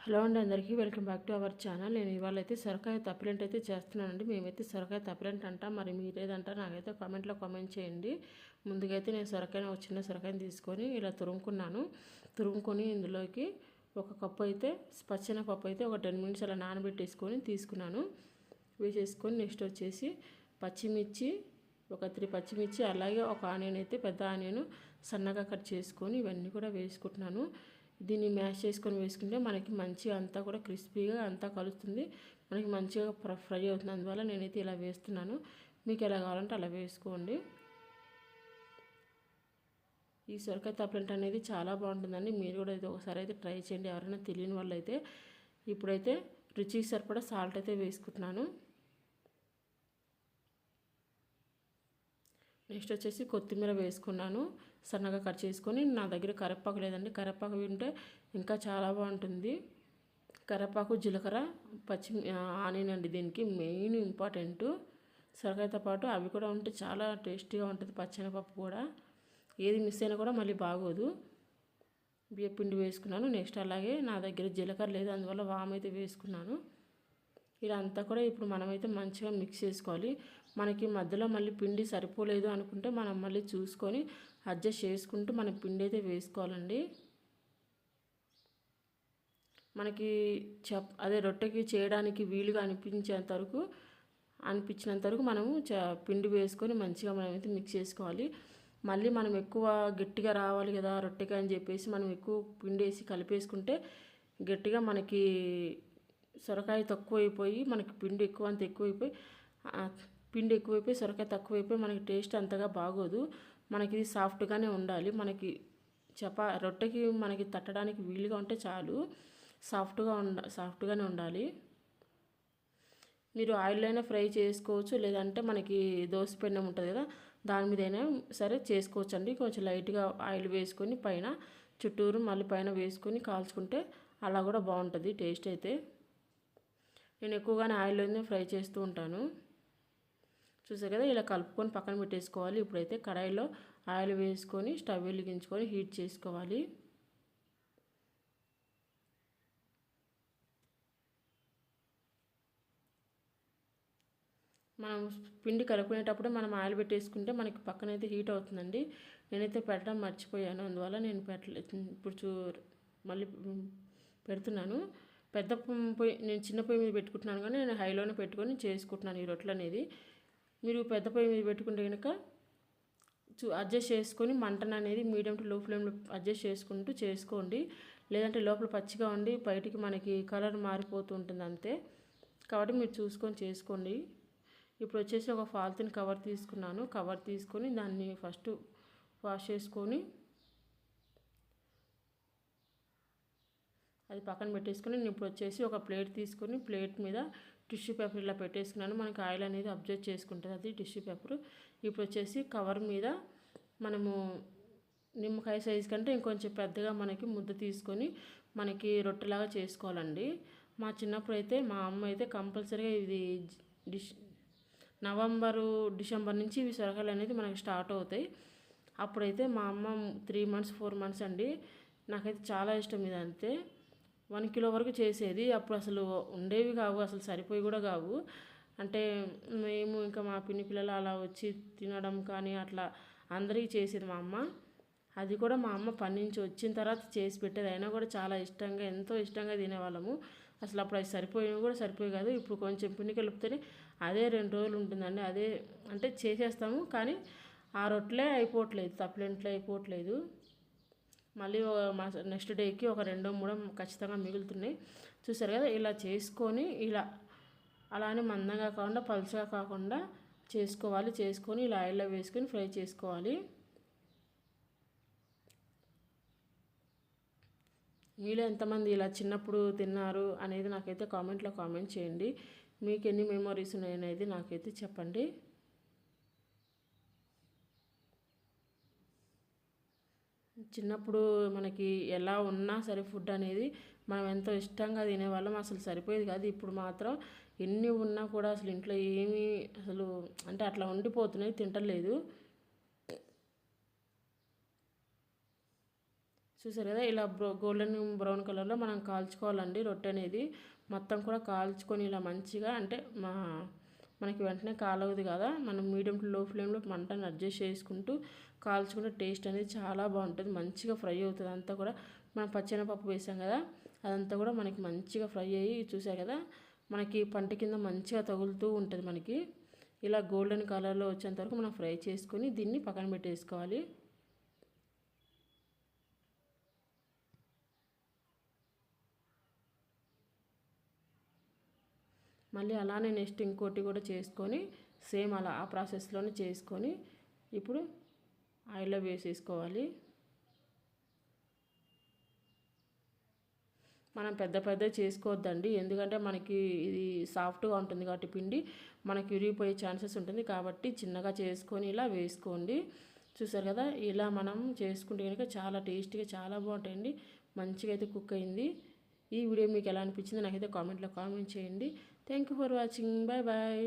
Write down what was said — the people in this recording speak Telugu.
హలో అండి, అందరికీ welcome back to our channel. నేను ఇవాళ అయితే సొరకాయ తప్పిలెంట్ అయితే చేస్తున్నానండి. మేమైతే సొరకాయ తప్పిలెంట్ అంటాం, మరి మీరేదంటారు నాకైతే కామెంట్లో కామెంట్ చేయండి. ముందుగా అయితే నేను ఒక చిన్న సొరకాయని తీసుకొని ఇలా తురుముకొని ఇందులోకి ఒక కప్పు అయితే పచ్చెనపప్పు అయితే ఒక 10 మినిట్స్ అలా నానబెట్టేసుకొని తీసుకున్నాను. వేసేసుకొని నెక్స్ట్ వచ్చేసి పచ్చిమిర్చి ఒక 3 పచ్చిమిర్చి, అలాగే ఒక ఆనియన్ అయితే పెద్ద ఆనియన్ సన్నగా కట్ చేసుకొని ఇవన్నీ కూడా వేసుకుంటున్నాను. దీన్ని మ్యాష్ చేసుకొని వేసుకుంటే మనకి మంచిగా అంతా కూడా క్రిస్పీగా అంతా కలుస్తుంది, మనకి మంచిగా ఫ్రై అవుతుంది. అందువల్ల నేనైతే ఇలా వేస్తున్నాను. మీకు ఎలా కావాలంటే అలా వేసుకోండి. ఈ సొరకాయ తప్పిలెంట్ అనేది చాలా బాగుంటుందండి. మీరు కూడా అయితే ఒకసారి అయితే ట్రై చేయండి, ఎవరైనా తెలియని వాళ్ళు అయితే. ఇప్పుడైతే రుచికి సరిపడా సాల్ట్ అయితే వేసుకుంటున్నాను. నెక్స్ట్ వచ్చేసి కొత్తిమీర వేసుకున్నాను, సన్నగా కట్ చేసుకొని. నా దగ్గర కరివేపాకు లేదండి, కరివేపాకు ఉంటే ఇంకా చాలా బాగుంటుంది. కరివేపాకు, జీలకర్ర, ఆనియన్ అండి దీనికి మెయిన్ ఇంపార్టెంట్. సొరకాయతో పాటు అవి కూడా ఉంటే చాలా టేస్టీగా ఉంటుంది. పచ్చెనపప్పు కూడా ఏది మిస్ అయినా కూడా మళ్ళీ బాగోదు. బియ్యపిండి వేసుకున్నాను. నెక్స్ట్ అలాగే నా దగ్గర జీలకర్ర లేదు, అందువల్ల వాము అయితే వేసుకున్నాను. ఇలా అంతా కూడా ఇప్పుడు మనమైతే మంచిగా మిక్స్ చేసుకోవాలి. మనకి మధ్యలో మళ్ళీ పిండి సరిపోలేదు అనుకుంటే మనం మళ్ళీ చూసుకొని అడ్జస్ట్ చేసుకుంటూ మనం పిండి అయితే వేసుకోవాలండి. మనకి అదే రొట్టెకి చేయడానికి వీలుగా అనిపించినంత వరకు మనము పిండి వేసుకొని మంచిగా మనమైతే మిక్స్ చేసుకోవాలి. మళ్ళీ మనం ఎక్కువ గట్టిగా రావాలి కదా రొట్టెకి అని చెప్పేసి మనం ఎక్కువ పిండి వేసి కలిపేసుకుంటే గట్టిగా మనకి సొరకాయ తక్కువైపోయి మనకి పిండి ఎక్కువైపోయి సొరకాయ తక్కువైపోయి మనకి టేస్ట్ అంతగా బాగోదు. మనకి ఇది సాఫ్ట్గానే ఉండాలి. మనకి రొట్టెకి మనకి తట్టడానికి వీలుగా ఉంటే చాలు, సాఫ్ట్గానే ఉండాలి. మీరు ఆయిల్ అయినా ఫ్రై చేసుకోవచ్చు, లేదంటే మనకి దోశ పెన్నం ఉంటుంది కదా దాని మీద అయినా సరే చేసుకోవచ్చు అండి. కొంచెం లైట్గా ఆయిల్ వేసుకొని పైన చుట్టూరు మళ్ళీ పైన వేసుకొని కాల్చుకుంటే అలా కూడా బాగుంటుంది టేస్ట్ అయితే. నేను ఎక్కువగానే ఆయిల్లోనే ఫ్రై చేస్తూ ఉంటాను. చూసారు కదా, ఇలా కలుపుకొని పక్కన పెట్టేసుకోవాలి. ఇప్పుడైతే కడాయిలో ఆయిల్ వేసుకొని స్టవ్ వెలిగించుకొని హీట్ చేసుకోవాలి. మనం పిండి కలుపుకునేటప్పుడు మనం ఆయిల్ పెట్టేసుకుంటే మనకి పక్కనైతే హీట్ అవుతుందండి. నేనైతే పెట్టడం మర్చిపోయాను, అందువల్ల నేను పెట్టలేదు. ఇప్పుడు మళ్ళీ పెడుతున్నాను. పెద్ద పొయ్యి, నేను చిన్న పొయ్యి మీద పెట్టుకుంటున్నాను, కానీ నేను హైలోనే పెట్టుకొని చేసుకుంటున్నాను ఈ రొట్టెలు అనేది. మీరు పెద్ద పొయ్యి మీద పెట్టుకుంటే కనుక అడ్జస్ట్ చేసుకొని మంటను అనేది మీడియం టు లో ఫ్లేమ్లో అడ్జస్ట్ చేసుకుంటూ చేసుకోండి. లేదంటే లోపల పచ్చిగా ఉండి బయటికి మనకి కలర్ మారిపోతూ ఉంటుంది అంతే. కాబట్టి మీరు చూసుకొని చేసుకోండి. ఇప్పుడు వచ్చేసి ఒక పాలిథిన్ కవర్ తీసుకున్నాను. కవర్ తీసుకొని దాన్ని ఫస్ట్ వాష్ చేసుకొని అది పక్కన పెట్టేసుకొని నేను ఇప్పుడు వచ్చేసి ఒక ప్లేట్ తీసుకొని ప్లేట్ మీద టిష్యూ పేపర్ ఇలా పెట్టేసుకున్నాను. మనకి ఆయిల్ అనేది అబ్జర్వ్ చేసుకుంటుంది అది టిష్యూ పేపర్. ఇప్పుడు వచ్చేసి కవర్ మీద మనము నిమ్మకాయ సైజు కంటే ఇంకొంచెం పెద్దగా మనకి ముద్ద తీసుకొని మనకి రొట్టెలాగా చేసుకోవాలండి. మా చిన్నప్పుడు అయితే మా అమ్మ అయితే కంపల్సరీగా ఇది నవంబరు, డిసెంబర్ నుంచి ఇవి సొరకాయలు అనేది మనకి స్టార్ట్ అవుతాయి. అప్పుడైతే మా అమ్మ 3 మంత్స్ 4 మంత్స్ అండి, నాకైతే చాలా ఇష్టం ఇది. అంతే 1 కిలో వరకు చేసేది. అప్పుడు అసలు ఉండేవి కావు, అసలు సరిపోయి కూడా కావు. అంటే మేము ఇంకా మా పిన్ని పిల్లలు అలా వచ్చి తినడం కానీ అట్లా అందరికీ చేసేది మా అమ్మ. అది కూడా మా అమ్మ పని నుంచి వచ్చిన తర్వాత చేసి పెట్టేది. అయినా కూడా చాలా ఇష్టంగా, ఎంతో ఇష్టంగా తినేవాళ్ళము. అసలు అప్పుడు అది సరిపోయి కాదు. ఇప్పుడు కొంచెం పిండి కలిపితేనే అదే 2 రోజులు ఉంటుందండి. అదే అంటే చేసేస్తాము, కానీ ఆ రొట్టెలే అయిపోవట్లేదు, తప్పిలెంట్లే అయిపోవట్లేదు. మళ్ళీ నెక్స్ట్ డేకి ఒక 2-3 ఖచ్చితంగా మిగులుతున్నాయి. చూసారు కదా, ఇలా చేసుకొని అలానే మందంగా కాకుండా పలుచగా కాకుండా చేసుకొని ఇలా ఆయిల్లో వేసుకొని ఫ్రై చేసుకోవాలి. మీలో ఎంతమంది ఇలా చిన్నప్పుడు తిన్నారు అనేది నాకైతే కామెంట్లో కామెంట్ చేయండి. మీకు ఎన్ని మెమరీస్ ఉన్నాయనేది నాకైతే చెప్పండి. చిన్నప్పుడు మనకి ఎలా ఉన్నా సరే ఫుడ్ అనేది మనం ఎంతో ఇష్టంగా తినేవాళ్ళం, అసలు సరిపోయేది కాదు. ఇప్పుడు మాత్రం ఎన్ని ఉన్నా కూడా అసలు ఇంట్లో ఏమీ అసలు అంటే అట్లా ఉండిపోతున్నాయి, తింటలేదు. చూసారు కదా, ఇలా గోల్డెన్ బ్రౌన్ కలర్లో మనం కాల్చుకోవాలండి. రొట్టె అనేది మొత్తం కూడా కాల్చుకొని ఇలా మంచిగా, అంటే మనకి వెంటనే కాలవదు కదా, మనం మీడియం టు లో ఫ్లేమ్లో మంటను అడ్జస్ట్ చేసుకుంటూ కాల్చుకుంటే టేస్ట్ అనేది చాలా బాగుంటుంది. మంచిగా ఫ్రై అవుతుంది అంతా కూడా. మనం పచ్చెనపప్పు వేసాం కదా, అదంతా కూడా మనకి మంచిగా ఫ్రై అయ్యి, చూసారు కదా, మనకి పంట కింద మంచిగా తగులుతూ ఉంటుంది. మనకి ఇలా గోల్డెన్ కలర్లో వచ్చేంత వరకు మనం ఫ్రై చేసుకొని దీన్ని పక్కన పెట్టేసుకోవాలి. మళ్ళీ అలానే నెక్స్ట్ ఇంకోటి కూడా చేసుకొని సేమ్ అలా ఆ ప్రాసెస్లోనే చేసుకొని ఇప్పుడు ఆయిల్లో వేసేసుకోవాలి. మనం పెద్ద పెద్ద చేసుకోవద్దండి, ఎందుకంటే మనకి ఇది సాఫ్ట్గా ఉంటుంది కాబట్టి పిండి మనకి విరిగిపోయే ఛాన్సెస్ ఉంటుంది. కాబట్టి చిన్నగా చేసుకొని ఇలా వేసుకోండి. చూసారు కదా, ఇలా మనం చేసుకుంటే కనుక చాలా టేస్టీగా చాలా బాగుంటాయండి. మంచిగా అయితే కుక్ అయింది. ఈ వీడియో మీకు ఎలా అనిపించింది నాకైతే కామెంట్లో కామెంట్ చేయండి. Thank you for watching. Bye bye.